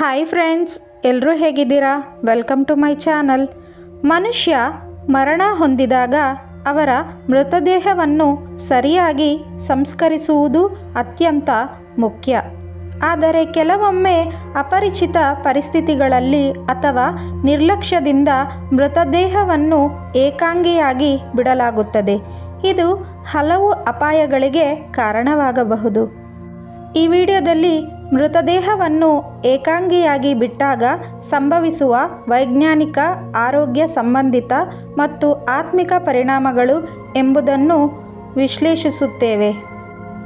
Hi friends, ಎಲ್ಲರೂ ಹೇಗಿದ್ದೀರಾ? Welcome to my channel. ಮನುಷ್ಯ ಮರಣ ಹೊಂದಿದಾಗ ಅವರ ಮೃತದೇಹವನ್ನು ಸರಿಯಾಗಿ ಸಂಸ್ಕರಿಸುವುದು ಅತ್ಯಂತ ಮುಖ್ಯ. ಆದರೆ ಕೆಲವೊಮ್ಮೆ ಅಪರಿಚಿತ ಪರಿಸ್ಥಿತಿಗಳಲ್ಲಿ ಅಥವಾ ನಿರ್ಲಕ್ಷ್ಯದಿಂದ ಮೃತದೇಹವನ್ನು ಏಕಾಂಗಿಯಾಗಿ ಬಿಡಲಾಗುತ್ತದೆ. ಇದು ಹಲವು ಅಪಾಯಗಳಿಗೆ ಕಾರಣವಾಗಬಹುದು. ಈ ವಿಡಿಯೋದಲ್ಲಿ ಮೃತದೇಹವನ್ನು ಏಕಾಂಗಿಯಾಗಿ ಬಿಟ್ಟಾಗ ಸಂಭವಿಸುವ ವೈಜ್ಞಾನಿಕ, ಆರೋಗ್ಯ ಸಂಬಂಧಿತ ಮತ್ತು ಆತ್ಮಿಕ ಪರಿಣಾಮಗಳು ಎಂಬುದನ್ನು ವಿಶ್ಲೇಷಿಸುತ್ತೇವೆ.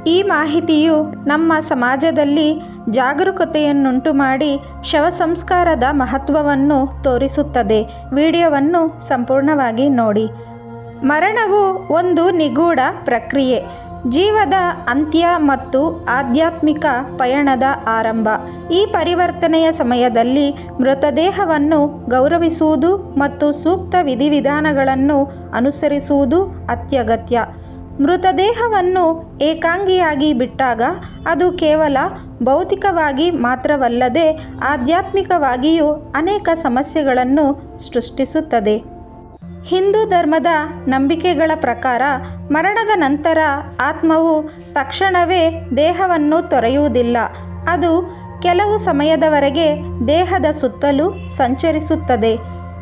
ಈ ಮಾಹಿತಿಯು ನಮ್ಮ ಸಮಾಜದಲ್ಲಿ ಜಾಗರೂಕತೆಯನ್ನುಂಟು ಮಾಡಿ ಶವ ಸಂಸ್ಕಾರದ ಮಹತ್ವವನ್ನು ತೋರಿಸುತ್ತದೆ. ವಿಡಿಯೋವನ್ನು ಸಂಪೂರ್ಣವಾಗಿ ನೋಡಿ. ಮರಣವು ಒಂದು ನಿಗೂಢ ಪ್ರಕ್ರಿಯೆ, ಜೀವದ ಅಂತ್ಯ ಮತ್ತು ಆಧ್ಯಾತ್ಮಿಕ ಪಯಣದ ಆರಂಭ. ಈ ಪರಿವರ್ತನೆಯ ಸಮಯದಲ್ಲಿ ಮೃತದೇಹವನ್ನು ಗೌರವಿಸುವುದು ಮತ್ತು ಸೂಕ್ತ ವಿಧಿವಿಧಾನಗಳನ್ನು ಅನುಸರಿಸುವುದು ಅತ್ಯಗತ್ಯ. ಮೃತದೇಹವನ್ನು ಏಕಾಂಗಿಯಾಗಿ ಬಿಟ್ಟಾಗ ಅದು ಕೇವಲ ಭೌತಿಕವಾಗಿ ಮಾತ್ರವಲ್ಲದೆ ಆಧ್ಯಾತ್ಮಿಕವಾಗಿಯೂ ಅನೇಕ ಸಮಸ್ಯೆಗಳನ್ನು ಸೃಷ್ಟಿಸುತ್ತದೆ. ಹಿಂದೂ ಧರ್ಮದ ನಂಬಿಕೆಗಳ ಪ್ರಕಾರ ಮರಣದ ನಂತರ ಆತ್ಮವು ತಕ್ಷಣವೇ ದೇಹವನ್ನು ತೊರೆಯುವುದಿಲ್ಲ. ಅದು ಕೆಲವು ಸಮಯದವರೆಗೆ ದೇಹದ ಸುತ್ತಲೂ ಸಂಚರಿಸುತ್ತದೆ.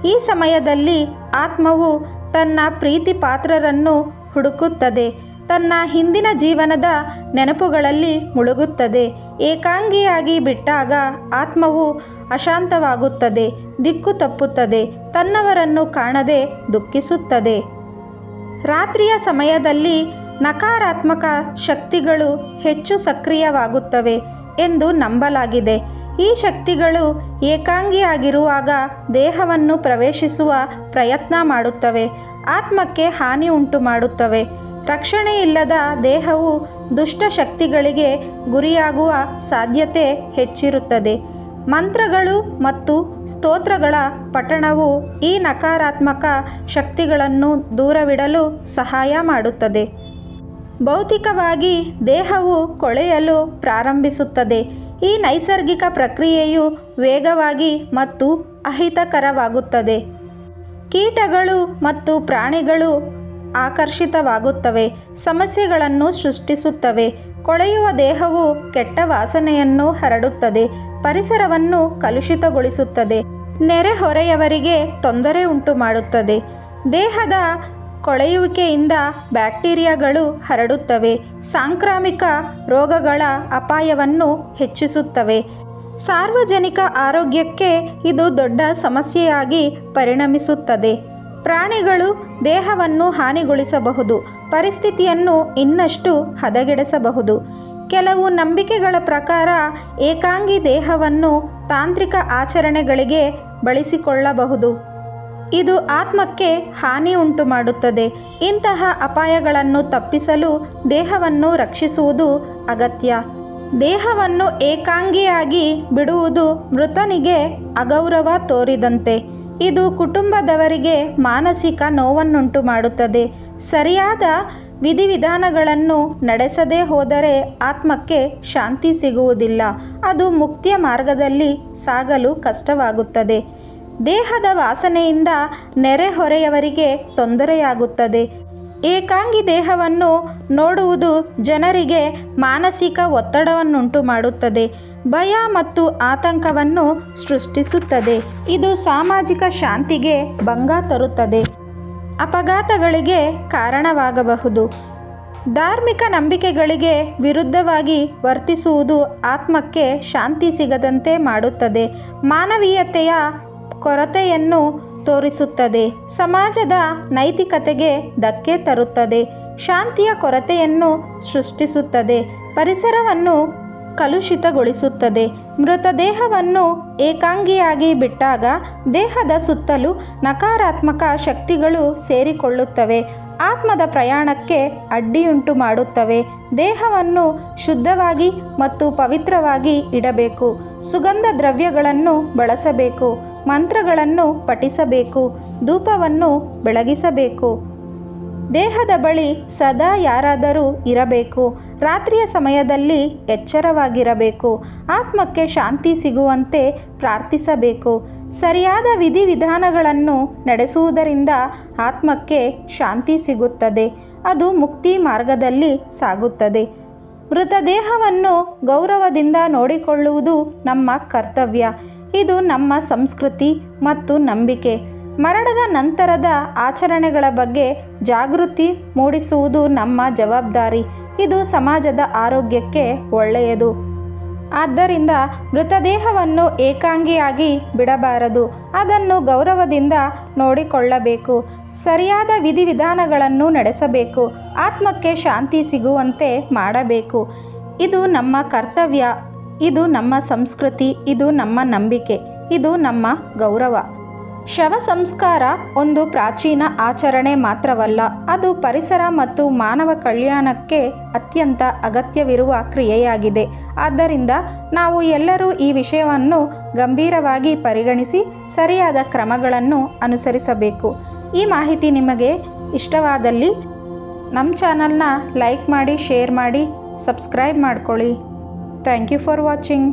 ಈ ಸಮಯದಲ್ಲಿ ಆತ್ಮವು ತನ್ನ ಪ್ರೀತಿ ಪಾತ್ರರನ್ನು ಹುಡುಕುತ್ತದೆ, ತನ್ನ ಹಿಂದಿನ ಜೀವನದ ನೆನಪುಗಳಲ್ಲಿ ಮುಳುಗುತ್ತದೆ. ಏಕಾಂಗಿಯಾಗಿ ಬಿಟ್ಟಾಗ ಆತ್ಮವು ಅಶಾಂತವಾಗುತ್ತದೆ, ದಿಕ್ಕು ತಪ್ಪುತ್ತದೆ, ತನ್ನವರನ್ನು ಕಾಣದೆ ದುಃಖಿಸುತ್ತದೆ. ರಾತ್ರಿಯ ಸಮಯದಲ್ಲಿ ನಕಾರಾತ್ಮಕ ಶಕ್ತಿಗಳು ಹೆಚ್ಚು ಸಕ್ರಿಯವಾಗುತ್ತವೆ ಎಂದು ನಂಬಲಾಗಿದೆ. ಈ ಶಕ್ತಿಗಳು ಏಕಾಂಗಿಯಾಗಿರುವಾಗ ದೇಹವನ್ನು ಪ್ರವೇಶಿಸುವ ಪ್ರಯತ್ನ ಮಾಡುತ್ತವೆ, ಆತ್ಮಕ್ಕೆ ಹಾನಿ ಉಂಟು ಮಾಡುತ್ತವೆ. ರಕ್ಷಣೆಯಿಲ್ಲದ ದೇಹವು ದುಷ್ಟ ಶಕ್ತಿಗಳಿಗೆ ಗುರಿಯಾಗುವ ಸಾಧ್ಯತೆ ಹೆಚ್ಚಿರುತ್ತದೆ. ಮಂತ್ರಗಳು ಮತ್ತು ಸ್ತೋತ್ರಗಳ ಪಠಣವು ಈ ನಕಾರಾತ್ಮಕ ಶಕ್ತಿಗಳನ್ನು ದೂರವಿಡಲು ಸಹಾಯ ಮಾಡುತ್ತದೆ. ಭೌತಿಕವಾಗಿ ದೇಹವು ಕೊಳೆಯಲು ಪ್ರಾರಂಭಿಸುತ್ತದೆ. ಈ ನೈಸರ್ಗಿಕ ಪ್ರಕ್ರಿಯೆಯು ವೇಗವಾಗಿ ಮತ್ತು ಅಹಿತಕರವಾಗುತ್ತದೆ. ಕೀಟಗಳು ಮತ್ತು ಪ್ರಾಣಿಗಳು ಆಕರ್ಷಿತವಾಗುತ್ತವೆ, ಸಮಸ್ಯೆಗಳನ್ನು ಸೃಷ್ಟಿಸುತ್ತವೆ. ಕೊಳೆಯುವ ದೇಹವು ಕೆಟ್ಟ ವಾಸನೆಯನ್ನು ಹರಡುತ್ತದೆ, ಪರಿಸರವನ್ನು ಕಲುಷಿತಗೊಳಿಸುತ್ತದೆ, ನೆರೆಹೊರೆಯವರಿಗೆ ತೊಂದರೆ ಉಂಟು ಮಾಡುತ್ತದೆ. ದೇಹದ ಕೊಳೆಯುವಿಕೆಯಿಂದ ಬ್ಯಾಕ್ಟೀರಿಯಾಗಳು ಹರಡುತ್ತವೆ, ಸಾಂಕ್ರಾಮಿಕ ರೋಗಗಳ ಅಪಾಯವನ್ನು ಹೆಚ್ಚಿಸುತ್ತವೆ. ಸಾರ್ವಜನಿಕ ಆರೋಗ್ಯಕ್ಕೆ ಇದು ದೊಡ್ಡ ಸಮಸ್ಯೆಯಾಗಿ ಪರಿಣಮಿಸುತ್ತದೆ. ಪ್ರಾಣಿಗಳು ದೇಹವನ್ನು ಹಾನಿಗೊಳಿಸಬಹುದು, ಪರಿಸ್ಥಿತಿಯನ್ನು ಇನ್ನಷ್ಟು ಹದಗೆಡಿಸಬಹುದು. ಕೆಲವು ನಂಬಿಕೆಗಳ ಪ್ರಕಾರ ಏಕಾಂಗಿ ದೇಹವನ್ನು ತಾಂತ್ರಿಕ ಆಚರಣೆಗಳಿಗೆ ಬಳಸಿಕೊಳ್ಳಬಹುದು. ಇದು ಆತ್ಮಕ್ಕೆ ಹಾನಿ ಉಂಟು ಮಾಡುತ್ತದೆ. ಇಂತಹ ಅಪಾಯಗಳನ್ನು ತಪ್ಪಿಸಲು ದೇಹವನ್ನು ರಕ್ಷಿಸುವುದು ಅಗತ್ಯ. ದೇಹವನ್ನು ಏಕಾಂಗಿಯಾಗಿ ಬಿಡುವುದು ಮೃತನಿಗೆ ಅಗೌರವ ತೋರಿದಂತೆ. ಇದು ಕುಟುಂಬದವರಿಗೆ ಮಾನಸಿಕ ನೋವನ್ನುಂಟು ಮಾಡುತ್ತದೆ. ಸರಿಯಾದ ವಿಧಿವಿಧಾನಗಳನ್ನು ನಡೆಸದೇ ಹೋದರೆ ಆತ್ಮಕ್ಕೆ ಶಾಂತಿ ಸಿಗುವುದಿಲ್ಲ. ಅದು ಮುಕ್ತಿಯ ಮಾರ್ಗದಲ್ಲಿ ಸಾಗಲು ಕಷ್ಟವಾಗುತ್ತದೆ. ದೇಹದ ವಾಸನೆಯಿಂದ ನೆರೆಹೊರೆಯವರಿಗೆ ತೊಂದರೆಯಾಗುತ್ತದೆ. ಏಕಾಂಗಿ ದೇಹವನ್ನು ನೋಡುವುದು ಜನರಿಗೆ ಮಾನಸಿಕ ಒತ್ತಡವನ್ನುಂಟು ಮಾಡುತ್ತದೆ, ಭಯ ಮತ್ತು ಆತಂಕವನ್ನು ಸೃಷ್ಟಿಸುತ್ತದೆ. ಇದು ಸಾಮಾಜಿಕ ಶಾಂತಿಗೆ ಭಂಗ ತರುತ್ತದೆ, ಅಪಘಾತಗಳಿಗೆ ಕಾರಣವಾಗಬಹುದು. ಧಾರ್ಮಿಕ ನಂಬಿಕೆಗಳಿಗೆ ವಿರುದ್ಧವಾಗಿ ವರ್ತಿಸುವುದು ಆತ್ಮಕ್ಕೆ ಶಾಂತಿ ಸಿಗದಂತೆ ಮಾಡುತ್ತದೆ, ಮಾನವೀಯತೆಯ ಕೊರತೆಯನ್ನು ತೋರಿಸುತ್ತದೆ, ಸಮಾಜದ ನೈತಿಕತೆಗೆ ಧಕ್ಕೆ ತರುತ್ತದೆ, ಶಾಂತಿಯ ಕೊರತೆಯನ್ನು ಸೃಷ್ಟಿಸುತ್ತದೆ, ಪರಿಸರವನ್ನು ಕಲುಷಿತಗೊಳಿಸುತ್ತದೆ. ಮೃತದೇಹವನ್ನು ಏಕಾಂಗಿಯಾಗಿ ಬಿಟ್ಟಾಗ ದೇಹದ ಸುತ್ತಲೂ ನಕಾರಾತ್ಮಕ ಶಕ್ತಿಗಳು ಸೇರಿಕೊಳ್ಳುತ್ತವೆ, ಆತ್ಮದ ಪ್ರಯಾಣಕ್ಕೆ ಅಡ್ಡಿಯುಂಟು ಮಾಡುತ್ತವೆ. ದೇಹವನ್ನು ಶುದ್ಧವಾಗಿ ಮತ್ತು ಪವಿತ್ರವಾಗಿ ಇಡಬೇಕು. ಸುಗಂಧ ದ್ರವ್ಯಗಳನ್ನು ಬಳಸಬೇಕು, ಮಂತ್ರಗಳನ್ನು ಪಠಿಸಬೇಕು, ಧೂಪವನ್ನು ಬೆಳಗಿಸಬೇಕು. ದೇಹದ ಬಳಿ ಸದಾ ಯಾರಾದರೂ ಇರಬೇಕು. ರಾತ್ರಿಯ ಸಮಯದಲ್ಲಿ ಎಚ್ಚರವಾಗಿರಬೇಕು. ಆತ್ಮಕ್ಕೆ ಶಾಂತಿ ಸಿಗುವಂತೆ ಪ್ರಾರ್ಥಿಸಬೇಕು. ಸರಿಯಾದ ವಿಧಿವಿಧಾನಗಳನ್ನು ನಡೆಸುವುದರಿಂದ ಆತ್ಮಕ್ಕೆ ಶಾಂತಿ ಸಿಗುತ್ತದೆ. ಅದು ಮುಕ್ತಿ ಮಾರ್ಗದಲ್ಲಿ ಸಾಗುತ್ತದೆ. ಮೃತದೇಹವನ್ನು ಗೌರವದಿಂದ ನೋಡಿಕೊಳ್ಳುವುದು ನಮ್ಮ ಕರ್ತವ್ಯ. ಇದು ನಮ್ಮ ಸಂಸ್ಕೃತಿ ಮತ್ತು ನಂಬಿಕೆ. ಮರಣದ ನಂತರದ ಆಚರಣೆಗಳ ಬಗ್ಗೆ ಜಾಗೃತಿ ಮೂಡಿಸುವುದು ನಮ್ಮ ಜವಾಬ್ದಾರಿ. ಇದು ಸಮಾಜದ ಆರೋಗ್ಯಕ್ಕೆ ಒಳ್ಳೆಯದು. ಆದ್ದರಿಂದ ಮೃತದೇಹವನ್ನು ಏಕಾಂಗಿಯಾಗಿ ಬಿಡಬಾರದು. ಅದನ್ನು ಗೌರವದಿಂದ ನೋಡಿಕೊಳ್ಳಬೇಕು. ಸರಿಯಾದ ವಿಧಿವಿಧಾನಗಳನ್ನು ನಡೆಸಬೇಕು. ಆತ್ಮಕ್ಕೆ ಶಾಂತಿ ಸಿಗುವಂತೆ ಮಾಡಬೇಕು. ಇದು ನಮ್ಮ ಕರ್ತವ್ಯ. ಇದು ನಮ್ಮ ಸಂಸ್ಕೃತಿ. ಇದು ನಮ್ಮ ನಂಬಿಕೆ. ಇದು ನಮ್ಮ ಗೌರವ. ಶವ ಸಂಸ್ಕಾರ ಒಂದು ಪ್ರಾಚೀನ ಆಚರಣೆ ಮಾತ್ರವಲ್ಲ, ಅದು ಪರಿಸರ ಮತ್ತು ಮಾನವ ಕಲ್ಯಾಣಕ್ಕೆ ಅತ್ಯಂತ ಅಗತ್ಯವಿರುವ ಕ್ರಿಯೆಯಾಗಿದೆ. ಆದ್ದರಿಂದ ನಾವು ಎಲ್ಲರೂ ಈ ವಿಷಯವನ್ನು ಗಂಭೀರವಾಗಿ ಪರಿಗಣಿಸಿ ಸರಿಯಾದ ಕ್ರಮಗಳನ್ನು ಅನುಸರಿಸಬೇಕು. ಈ ಮಾಹಿತಿ ನಿಮಗೆ ಇಷ್ಟವಾದಲ್ಲಿ ನಮ್ಮ ಚಾನಲ್ನ ಲೈಕ್ ಮಾಡಿ, ಶೇರ್ ಮಾಡಿ, ಸಬ್ಸ್ಕ್ರೈಬ್ ಮಾಡ್ಕೊಳ್ಳಿ. Thank you for watching.